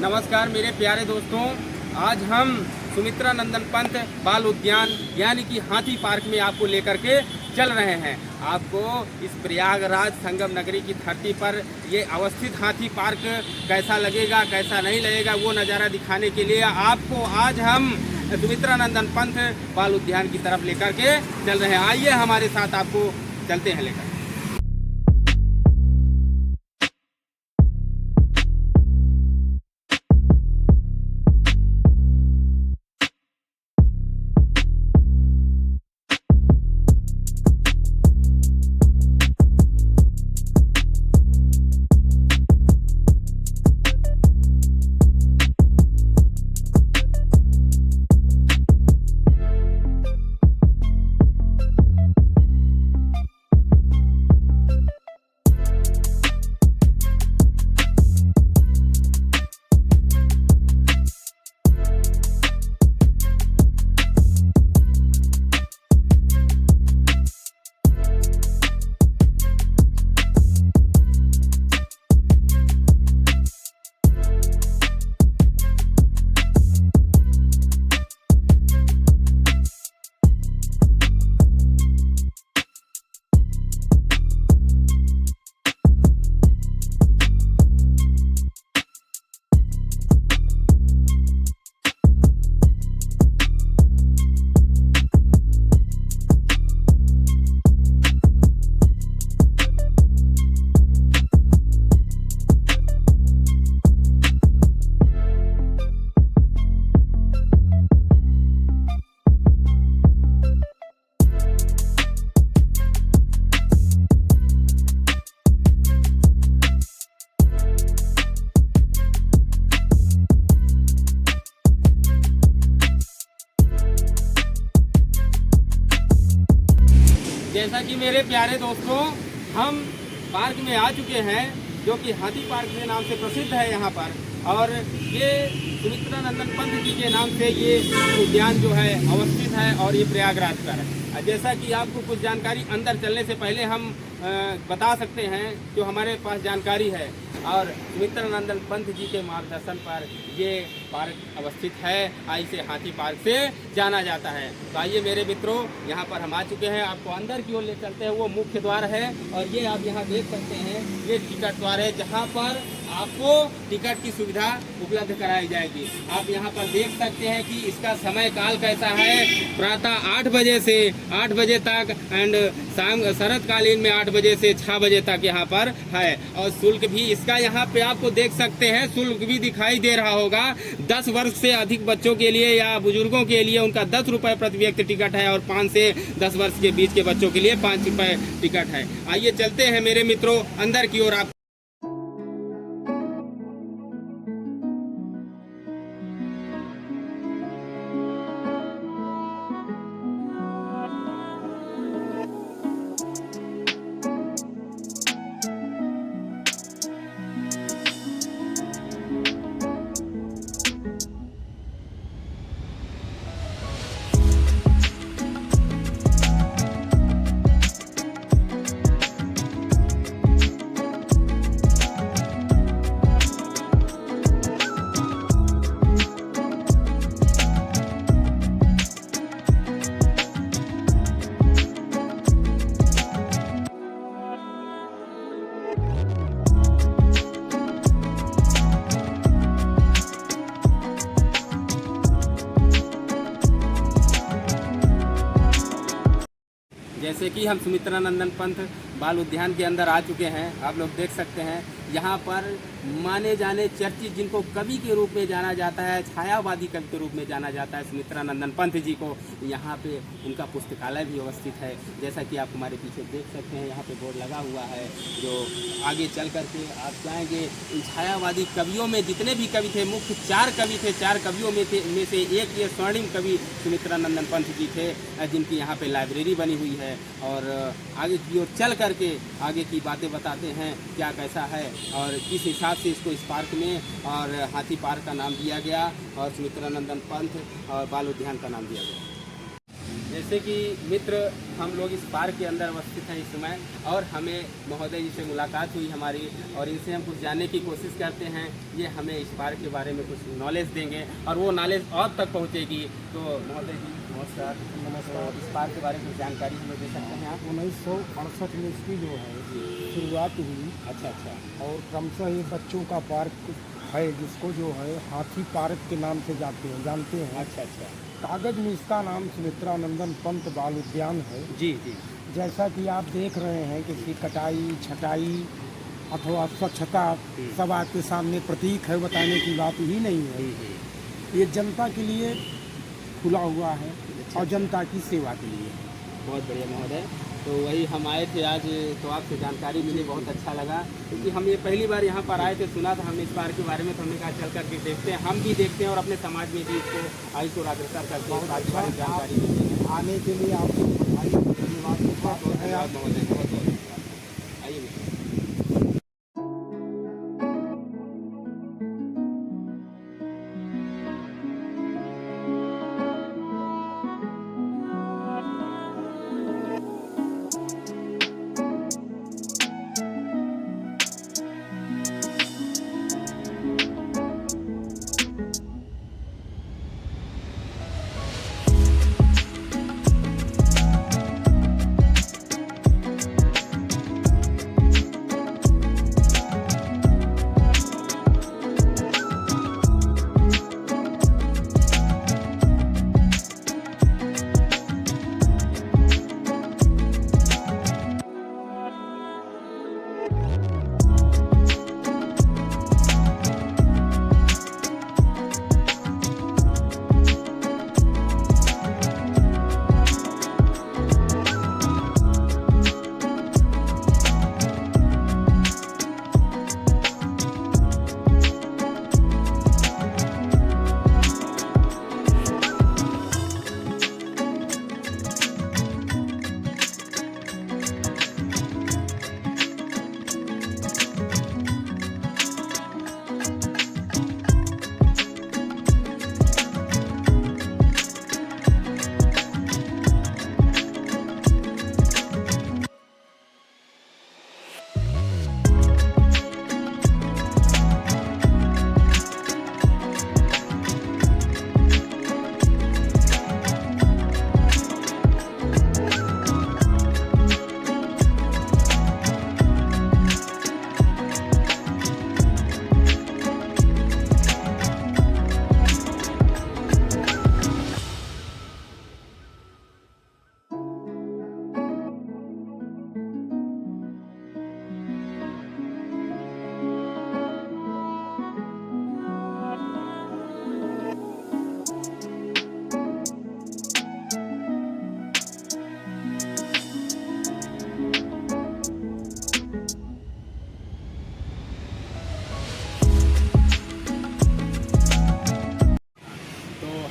नमस्कार मेरे प्यारे दोस्तों, आज हम सुमित्रा नंदन पंत बाल उद्यान यानी कि हाथी पार्क में आपको लेकर के चल रहे हैं। आपको इस प्रयागराज संगम नगरी की धरती पर ये अवस्थित हाथी पार्क कैसा लगेगा कैसा नहीं लगेगा वो नज़ारा दिखाने के लिए आपको आज हम सुमित्रा नंदन पंत बाल उद्यान की तरफ लेकर के चल रहे हैं। आइए हमारे साथ, आपको चलते हैं लेकर। जैसा कि मेरे प्यारे दोस्तों, हम पार्क में आ चुके हैं जो कि हाथी पार्क के नाम से प्रसिद्ध है यहाँ पर, और ये सुमित्रा नंदन पंत जी के नाम से ये उद्यान जो है अवस्थित है और ये प्रयागराज पर है। जैसा कि आपको कुछ जानकारी अंदर चलने से पहले हम बता सकते हैं जो हमारे पास जानकारी है, और सुमित्रा नंदन पंत जी के मार्गदर्शन पर ये पार्क अवस्थित है। इसे हाथी पार्क से जाना जाता है। तो आइए मेरे मित्रों, यहाँ पर हम आ चुके हैं, आपको अंदर की ओर ले चलते हैं। वो मुख्य द्वार है और ये आप यहाँ देख सकते हैं, ये टिकट द्वार है जहाँ पर आपको टिकट की सुविधा उपलब्ध कराई जाएगी। आप यहाँ पर देख सकते हैं कि इसका समय काल कैसा है। प्रातः 8 बजे से 8 बजे तक एंड शाम शरतकालीन में 8 बजे से 6 बजे तक यहाँ पर है। और शुल्क भी इसका यहाँ पे आपको देख सकते हैं, शुल्क भी दिखाई दे रहा होगा। 10 वर्ष से अधिक बच्चों के लिए या बुजुर्गों के लिए उनका 10 रुपये प्रति व्यक्ति टिकट है, और 5 से 10 वर्ष के बीच के बच्चों के लिए 5 रुपये टिकट है। आइए चलते हैं मेरे मित्रों अंदर की ओर। आप जैसे कि हम सुमित्रा नंदन पंत बाल उद्यान के अंदर आ चुके हैं, आप लोग देख सकते हैं यहाँ पर माने जाने चर्चित, जिनको कवि के रूप में जाना जाता है, छायावादी कवि के रूप में जाना जाता है सुमित्रा नंदन पंत जी को, यहाँ पे उनका पुस्तकालय भी अवस्थित है। जैसा कि आप हमारे पीछे देख सकते हैं, यहाँ पे बोर्ड लगा हुआ है, जो आगे चल करके आप जाएंगे। इन छायावादी कवियों में जितने भी कवि थे, मुख्य 4 कवि थे, 4 कवियों में से एक ये स्वर्णिम कवि सुमित्रा नंदन पंत जी थे, जिनकी यहाँ पे लाइब्रेरी बनी हुई है। और आगे की ओर चल करके आगे की बातें बताते हैं क्या कैसा है और किस हिसाब से इसको इस पार्क में और हाथी पार्क का नाम दिया गया और सुमित्रा नंदन पंत और बाल उद्यान का नाम दिया गया। जैसे कि मित्र हम लोग इस पार्क के अंदर अवस्थित हैं इस समय, और हमें महोदय जी से मुलाकात हुई हमारी, और इनसे हम कुछ जानने की कोशिश करते हैं। ये हमें इस पार्क के बारे में कुछ नॉलेज देंगे और वो नॉलेज आप तक पहुंचेगी। तो महोदय जी नमस्कार। नमस्कार। इस पार्क के बारे में जानकारी हमें दे सकते हैं आप? 1968 में इसकी जो है शुरुआत हुई। अच्छा। और क्रमशः ये बच्चों का पार्क है, जिसको जो है हाथी पार्क के नाम से जानते हैं। अच्छा। कागज में इसका नाम सुमित्रा नंदन पंत बाल उद्यान है। जी। जैसा कि आप देख रहे हैं कि इसकी कटाई छटाई अथवा स्वच्छता सब आपके सामने प्रतीक है, बताने की बात ही नहीं है। ये जनता के लिए खुला हुआ है और जनता की सेवा के लिए। बहुत बढ़िया महोदय। तो वही हम आए थे आज, तो आपसे जानकारी मिली, बहुत अच्छा लगा, क्योंकि हम ये पहली बार यहाँ पर आए थे, सुना था हमने इस पार्क के बारे में, तो हमने कहा चल करके देखते हैं, हम भी देखते हैं और अपने समाज में भी इसको आयु को अग्रसर करते हैं, पार्क के बारे में जानकारी देते हैं। आने के लिए आपको बधाई और धन्यवाद। बहुत धन्यवाद महोदय, बहुत धन्यवाद। आइए मित्र।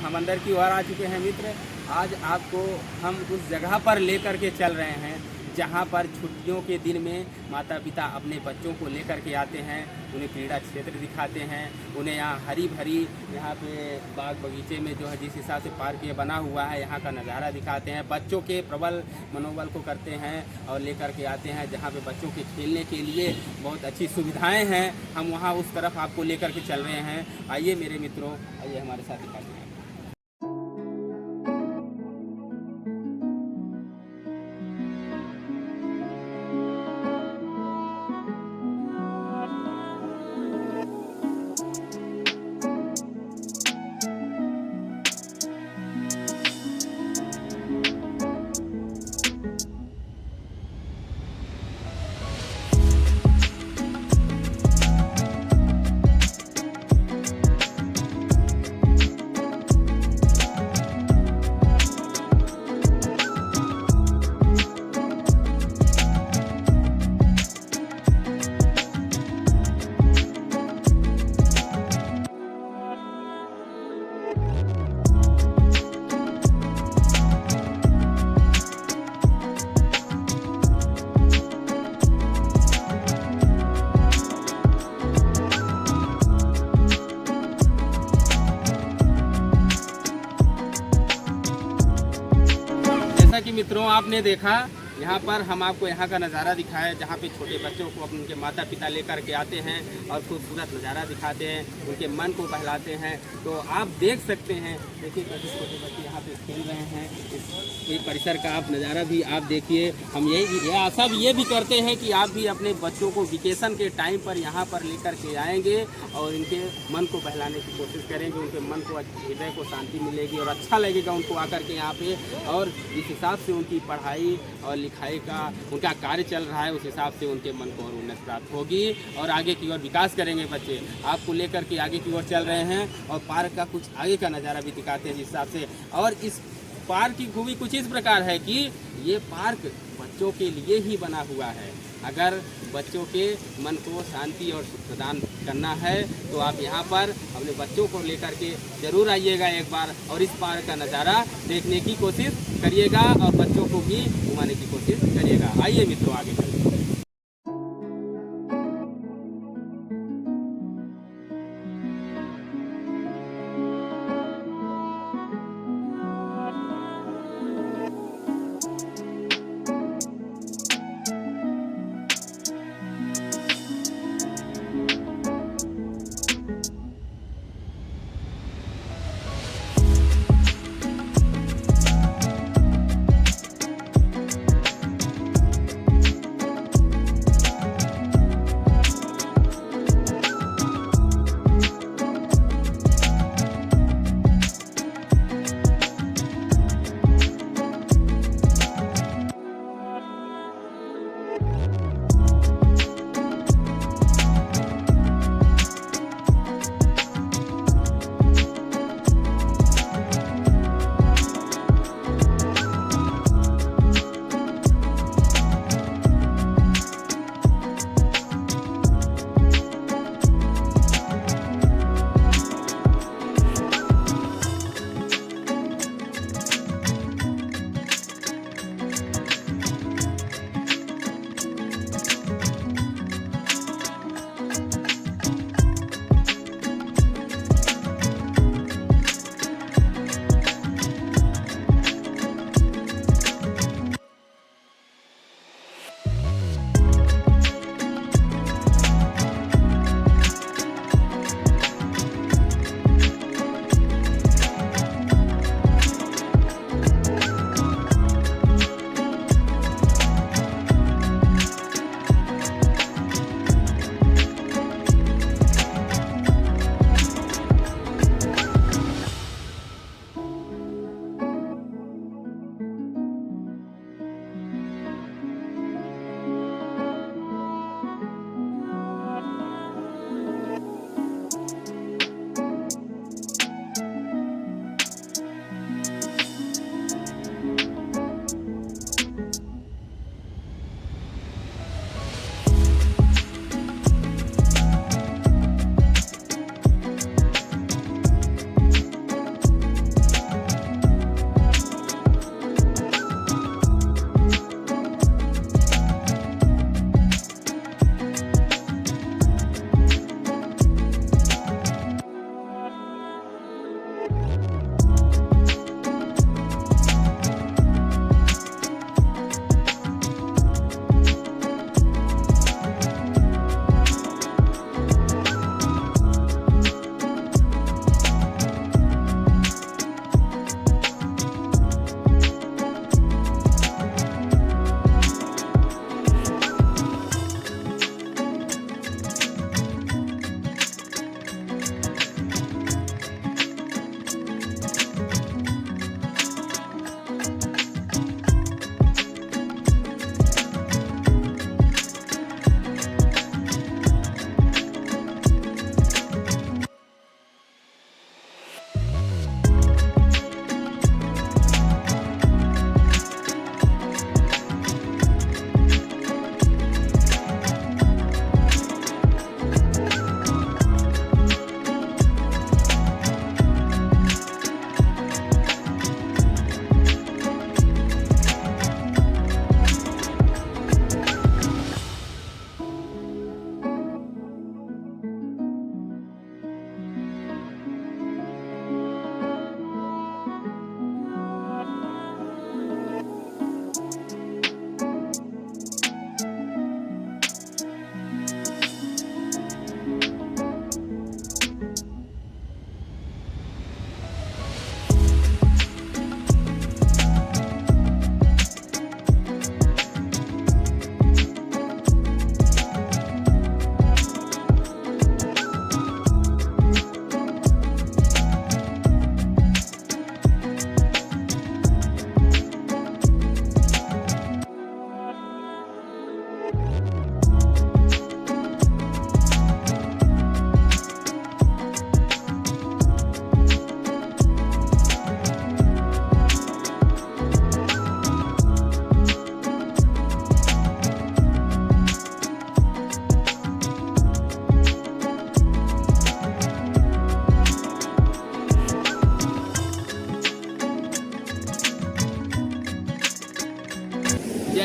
हम अंदर की ओर आ चुके हैं मित्र। आज आपको हम उस जगह पर लेकर के चल रहे हैं जहाँ पर छुट्टियों के दिन में माता पिता अपने बच्चों को लेकर के आते हैं, उन्हें क्रीड़ा क्षेत्र दिखाते हैं, उन्हें यहाँ हरी भरी यहाँ पे बाग बगीचे में जो है जिस हिसाब से पार्क ये बना हुआ है यहाँ का नज़ारा दिखाते हैं, बच्चों के प्रबल मनोबल को करते हैं और लेकर के आते हैं जहाँ पे बच्चों के खेलने के लिए बहुत अच्छी सुविधाएँ हैं। हम वहाँ उस तरफ आपको लेकर के चल रहे हैं। आइए मेरे मित्रों, आइए हमारे साथ दिखाते हैं। मित्रों, आपने देखा यहाँ पर हम आपको यहाँ का नज़ारा दिखाया, जहाँ पे छोटे बच्चों को अपने उनके माता पिता लेकर के आते हैं और खूबसूरत नज़ारा दिखाते हैं, उनके मन को बहलाते हैं। तो आप देख सकते हैं, देखिए कैसे छोटे बच्चे यहाँ पे खेल रहे हैं। इस परिसर का आप नज़ारा भी आप देखिए। हम यही आशा भी ये भी करते हैं कि आप भी अपने बच्चों को वेकेशन के टाइम पर यहाँ पर लेकर के आएंगे और इनके मन को बहलाने की कोशिश करेंगे, उनके मन को, हृदय को शांति मिलेगी और अच्छा लगेगा उनको आकर के यहाँ पे। और जिस हिसाब से उनकी पढ़ाई और लिखाई का उनका कार्य चल रहा है, उस हिसाब से उनके मन को और उन्नति प्राप्त होगी और आगे की ओर विकास करेंगे बच्चे। आपको लेकर के आगे की ओर चल रहे हैं और पार्क का कुछ आगे का नज़ारा भी दिखाते हैं जिस हिसाब से। और इस पार्क की खूबी कुछ इस प्रकार है कि ये पार्क बच्चों के लिए ही बना हुआ है। अगर बच्चों के मन को शांति और सुख प्रदान करना है तो आप यहाँ पर अपने बच्चों को लेकर के जरूर आइएगा एक बार और इस पार्क का नज़ारा देखने की कोशिश करिएगा और बच्चों को भी घुमाने की कोशिश करिएगा। आइए मित्रों, आगे चलिए।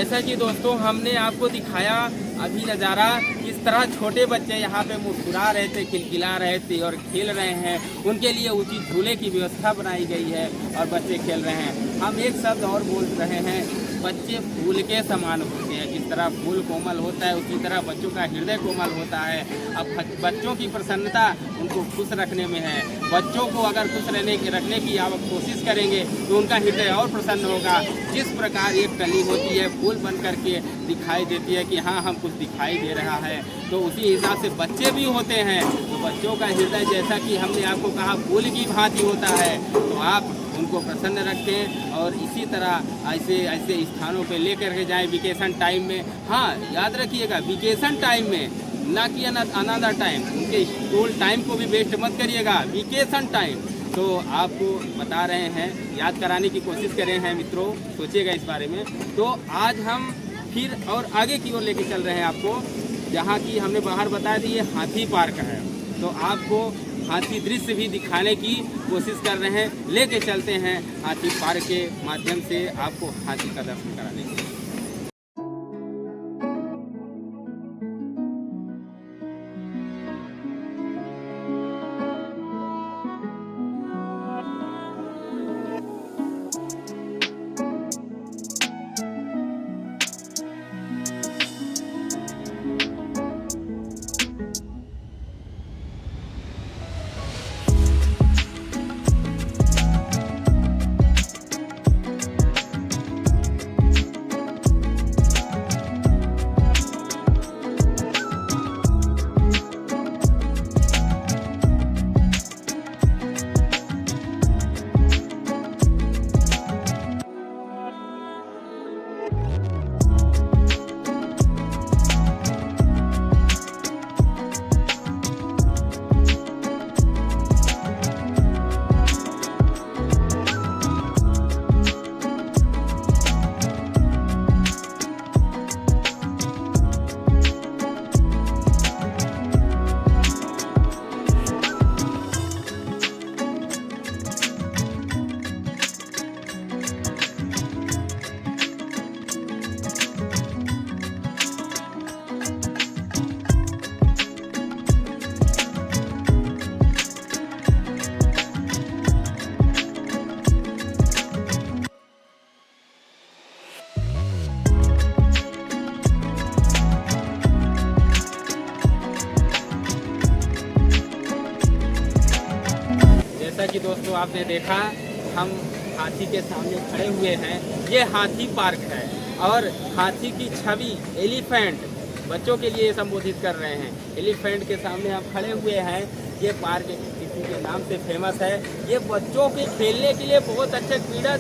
जैसा कि दोस्तों हमने आपको दिखाया अभी नज़ारा, किस तरह छोटे बच्चे यहाँ पे मुस्कुरा रहे थे, खिलखिला रहे थे और खेल रहे हैं। उनके लिए उचित झूले की व्यवस्था बनाई गई है और बच्चे खेल रहे हैं। हम एक शब्द और बोल रहे हैं, बच्चे फूल के समान होते हैं। जिस तरह फूल कोमल होता है उसी तरह बच्चों का हृदय कोमल होता है। अब बच्चों की प्रसन्नता उनको खुश रखने में है। बच्चों को अगर खुश रखने की आप कोशिश करेंगे तो उनका हृदय और प्रसन्न होगा। जिस प्रकार एक कली होती है फूल बन करके दिखाई देती है कि हाँ हम कुछ दिखाई दे रहा है, तो उसी हिसाब से बच्चे भी होते हैं। तो बच्चों का हृदय जैसा कि हमने आपको कहा फूल की भांति होता है, तो आप उनको प्रसन्न रखें और इसी तरह ऐसे स्थानों पे लेकर के जाएं वेकेशन टाइम में। हाँ याद रखिएगा, वेकेशन टाइम में, ना कि अनदर टाइम। उनके स्कूल टाइम को भी वेस्ट मत करिएगा, वेकेशन टाइम। तो आपको बता रहे हैं, याद कराने की कोशिश कर रहे हैं मित्रों, सोचिएगा इस बारे में। तो आज हम फिर और आगे की ओर लेके चल रहे हैं आपको, जहाँ की हमने बाहर बता दी ये हाथी पार्क है। तो आपको हाथी दृश्य भी दिखाने की कोशिश कर रहे हैं, लेके चलते हैं हाथी पार्क के माध्यम से आपको हाथी का दर्शन कराने के लिए। जैसा कि दोस्तों आपने देखा, हम हाथी के सामने खड़े हुए हैं। ये हाथी पार्क है और हाथी की छवि एलिफेंट बच्चों के लिए संबोधित कर रहे हैं। एलिफेंट के सामने हम खड़े हुए हैं। ये पार्क किसी के नाम से फेमस है। ये बच्चों के खेलने के लिए बहुत अच्छा क्रीड़ा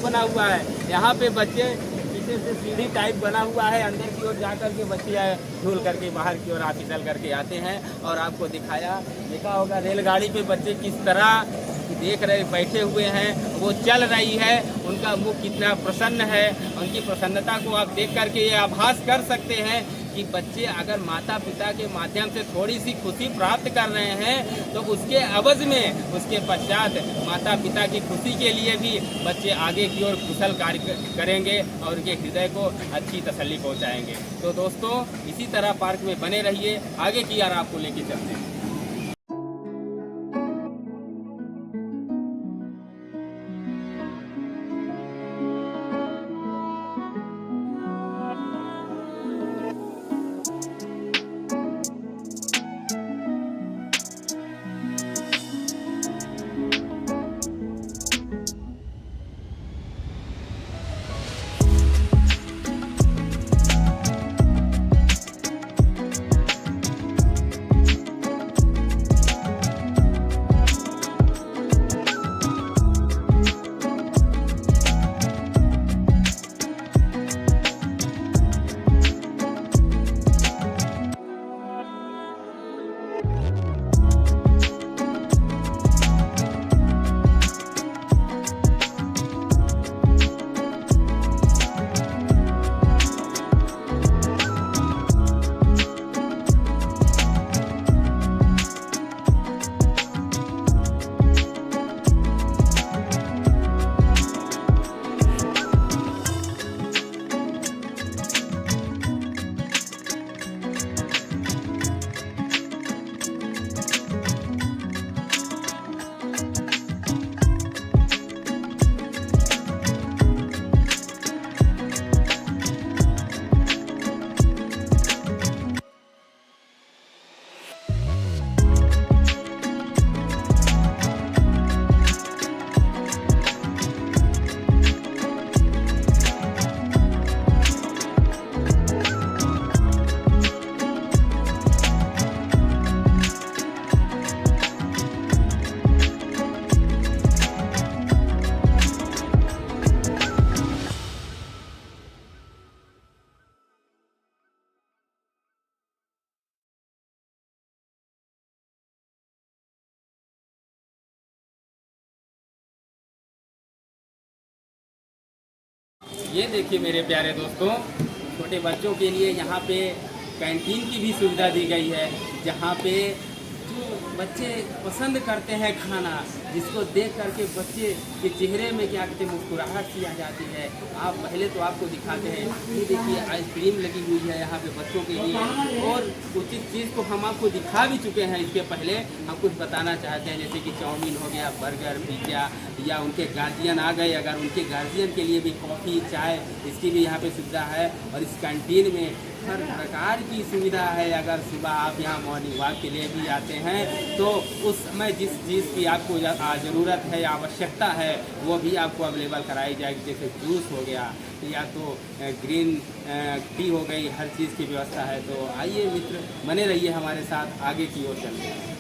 बना हुआ है। यहाँ पे बच्चे पीछे से सीढ़ी टाइप बना हुआ है, अंदर की ओर जा करके बच्चे झूल करके बाहर की ओर फिसल करके आते हैं। और आपको देखा होगा रेलगाड़ी पे बच्चे किस तरह देख रहे बैठे हुए हैं, वो चल रही है, उनका मुख कितना प्रसन्न है। उनकी प्रसन्नता को आप देख करके ये आभास कर सकते हैं कि बच्चे अगर माता पिता के माध्यम से थोड़ी सी खुशी प्राप्त कर रहे हैं तो उसके अवज में उसके पश्चात माता पिता की खुशी के लिए भी बच्चे आगे की ओर कुशल कार्य करेंगे और उनके हृदय को अच्छी तसल्ली पहुंचाएंगे। तो दोस्तों इसी तरह पार्क में बने रहिए, आगे की ओर आपको लेके चलते हैं। ये देखिए मेरे प्यारे दोस्तों, छोटे बच्चों के लिए यहाँ पे कैंटीन की भी सुविधा दी गई है, जहाँ पे जो बच्चे पसंद करते हैं खाना, जिसको देख करके बच्चे के चेहरे में क्या कहते हैं मुस्कुराहट सी आ जाती है। आप पहले तो आपको दिखाते हैं, ये देखिए आइसक्रीम लगी हुई है यहाँ पे बच्चों के लिए, और कुछ चीज़ को हम आपको दिखा भी चुके हैं। इसके पहले हम कुछ बताना चाहते हैं, जैसे कि चाउमीन हो गया, बर्गर, पिज्ज़ा, या उनके गार्जियन आ गए, अगर उनके गार्जियन के लिए भी कॉफ़ी, चाय, इसकी भी यहाँ पे सुविधा है। और इस कैंटीन में हर प्रकार की सुविधा है। अगर सुबह आप यहाँ मॉर्निंग वॉक के लिए भी आते हैं तो उस समय जिस चीज़ की आपको ज़रूरत है या आवश्यकता है वो भी आपको अवेलेबल कराई जाएगी, जैसे जूस हो गया या तो ग्रीन टी हो गई, हर चीज़ की व्यवस्था है। तो आइए मित्र, बने रहिए हमारे साथ, आगे की ओर चलते हैं।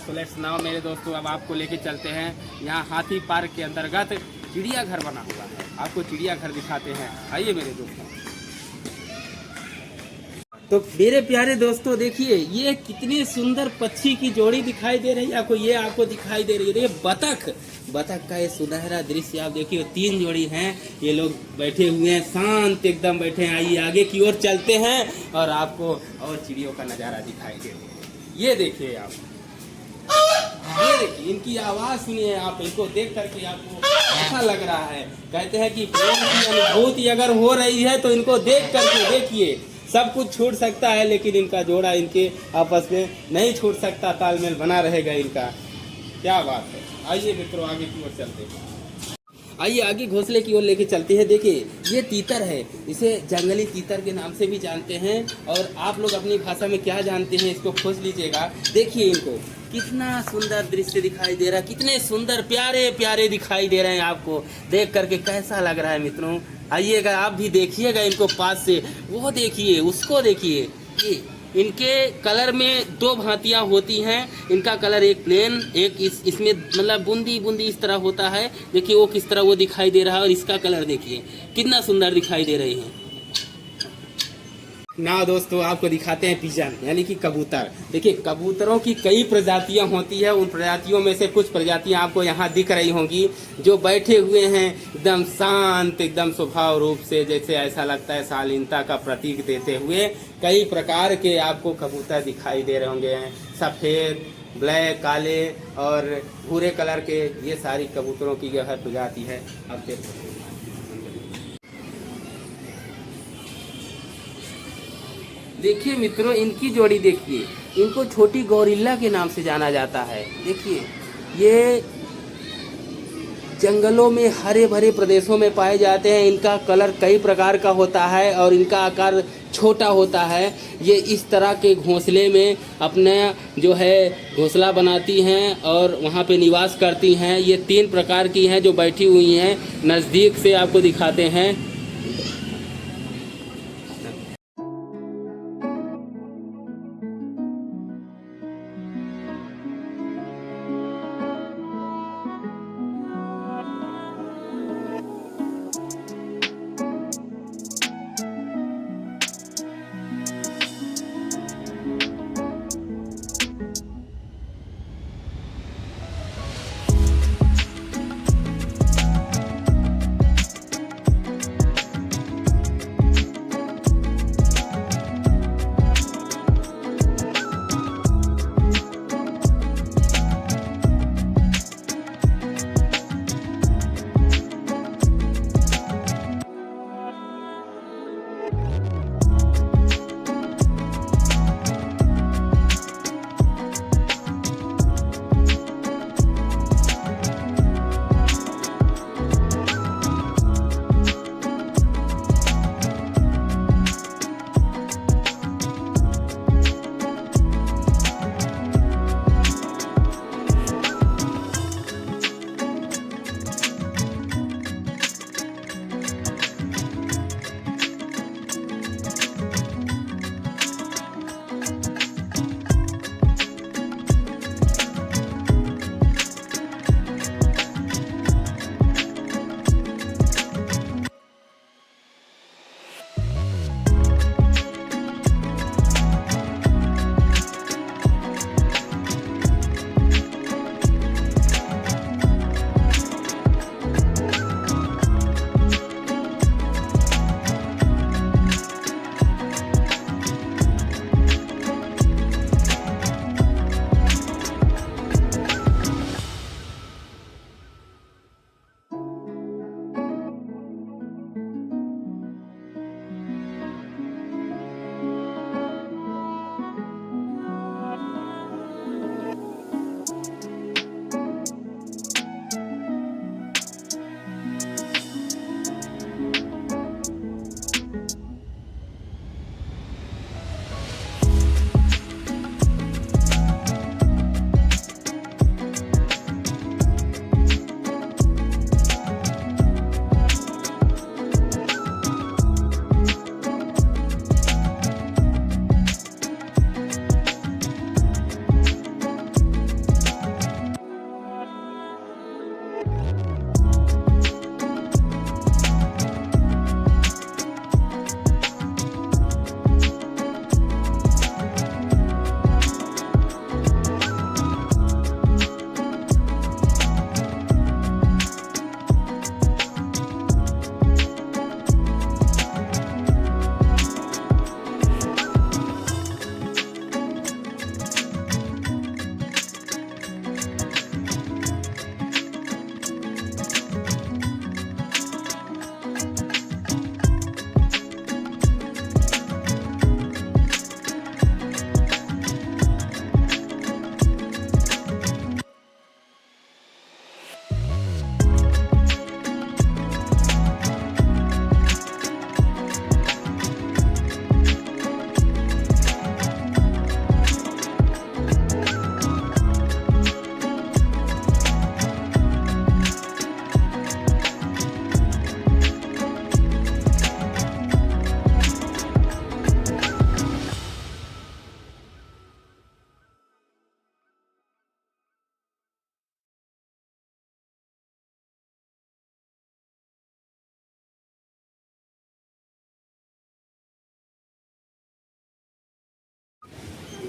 तो लेट्स नाउ मेरे दोस्तों, अब आपको लेके चलते हैं यहाँ हाथी पार्क के अंतर्गत चिड़ियाघर बना हुआ है। आपको चिड़ियाघर दिखाते हैं, आइए मेरे दोस्तों। तो मेरे प्यारे दोस्तों देखिए, ये कितनी सुंदर पक्षी की जोड़ी दिखाई दे रही है आपको। ये आपको दिखाई दे रही है, ये बतख का ये सुनहरा दृश्य आप देखिए। 3 जोड़ी हैं, ये लोग बैठे हुए हैं, शांत एकदम बैठे हैं। आइए आगे की ओर चलते हैं और आपको और चिड़ियों का नज़ारा दिखाई दे। ये देखिए आप, ये देखिए इनकी आवाज़ सुनिए आप, इनको देख करके आपको ऐसा लग रहा है, कहते हैं कि प्रेम की अनुभूति अगर हो रही है तो इनको देख करके देखिए, सब कुछ छूट सकता है लेकिन इनका जोड़ा इनके आपस में नहीं छूट सकता, तालमेल बना रहेगा इनका। क्या बात है। आइए मित्रों आगे की ओर चलते हैं। आइए आगे घोंसले की ओर लेके चलते हैं। देखिए ये तीतर है, इसे जंगली तीतर के नाम से भी जानते हैं, और आप लोग अपनी भाषा में क्या जानते हैं इसको खोज लीजिएगा। देखिए इनको कितना सुंदर दृश्य दिखाई दे रहा है, कितने सुंदर प्यारे प्यारे दिखाई दे रहे हैं। आपको देख करके कैसा लग रहा है मित्रों? आइएगा आप भी देखिएगा इनको पास से, वो देखिए उसको देखिए। ये इनके कलर में 2 भांतियाँ होती हैं। इनका कलर एक प्लेन, एक इसमें मतलब बूंदी बूंदी इस तरह होता है। देखिए वो किस तरह वो दिखाई दे रहा है, और इसका कलर देखिए कितना सुंदर दिखाई दे रहे हैं ना। दोस्तों आपको दिखाते हैं पिजन, यानी कि कबूतर। देखिए कबूतरों की कई प्रजातियां होती है, उन प्रजातियों में से कुछ प्रजातियां आपको यहाँ दिख रही होंगी, जो बैठे हुए हैं एकदम शांत, एकदम स्वभाव रूप से, जैसे ऐसा लगता है शालीनता का प्रतीक देते हुए। कई प्रकार के आपको कबूतर दिखाई दे रहे होंगे, सफ़ेद, ब्लैक, काले और भूरे कलर के, ये सारी कबूतरों की जो है प्रजाति है। अब देखो देखिए मित्रों, इनकी जोड़ी देखिए, इनको छोटी गौरिल्ला के नाम से जाना जाता है। देखिए ये जंगलों में हरे भरे प्रदेशों में पाए जाते हैं। इनका कलर कई प्रकार का होता है और इनका आकार छोटा होता है। ये इस तरह के घोंसले में अपना जो है घोंसला बनाती हैं और वहाँ पे निवास करती हैं। ये 3 प्रकार की हैं जो बैठी हुई हैं, नज़दीक से आपको दिखाते हैं।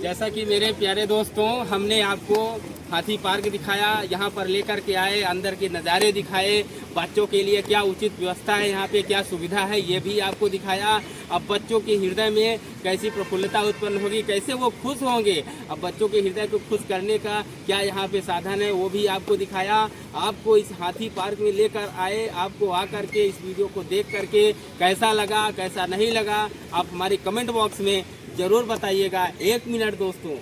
जैसा कि मेरे प्यारे दोस्तों हमने आपको हाथी पार्क दिखाया, यहाँ पर लेकर के आए, अंदर के नज़ारे दिखाए, बच्चों के लिए क्या उचित व्यवस्था है, यहाँ पे क्या सुविधा है ये भी आपको दिखाया। अब बच्चों के हृदय में कैसी प्रफुल्लता उत्पन्न होगी, कैसे वो खुश होंगे, अब बच्चों के हृदय को खुश करने का क्या यहाँ पे साधन है वो भी आपको दिखाया। आपको इस हाथी पार्क में लेकर आए, आपको आकर के इस वीडियो को देख करके कैसा लगा कैसा नहीं लगा आप हमारे कमेंट बॉक्स में ज़रूर बताइएगा। 1 मिनट दोस्तों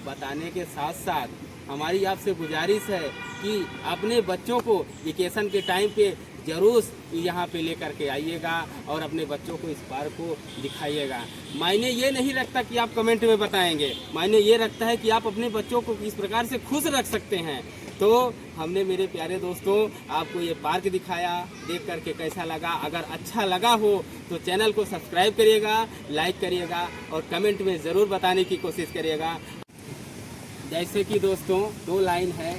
बताने के साथ साथ हमारी आपसे गुजारिश है कि अपने बच्चों को वेकेशन के टाइम पे ज़रूर यहाँ पे लेकर के आइएगा और अपने बच्चों को इस पार्क को दिखाइएगा। मायने ये नहीं रखता कि आप कमेंट में बताएंगे, मायने ये रखता है कि आप अपने बच्चों को किस प्रकार से खुश रख सकते हैं। तो हमने मेरे प्यारे दोस्तों आपको ये पार्क दिखाया, देख करके कैसा लगा, अगर अच्छा लगा हो तो चैनल को सब्सक्राइब करिएगा, लाइक करिएगा और कमेंट में ज़रूर बताने की कोशिश करिएगा। जैसे कि दोस्तों 2 लाइन है,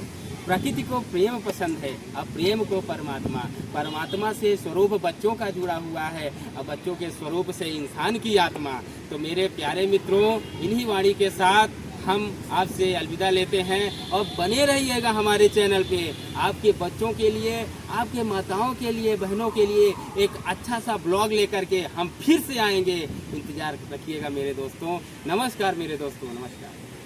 प्रकृति को प्रेम पसंद है, अब प्रेम को परमात्मा, परमात्मा से स्वरूप बच्चों का जुड़ा हुआ है, अब बच्चों के स्वरूप से इंसान की आत्मा। तो मेरे प्यारे मित्रों इन्हीं वाणी के साथ हम आपसे अलविदा लेते हैं और बने रहिएगा हमारे चैनल पे। आपके बच्चों के लिए, आपके माताओं के लिए, बहनों के लिए एक अच्छा सा ब्लॉग लेकर के हम फिर से आएंगे। इंतजार रखिएगा मेरे दोस्तों। नमस्कार मेरे दोस्तों, नमस्कार।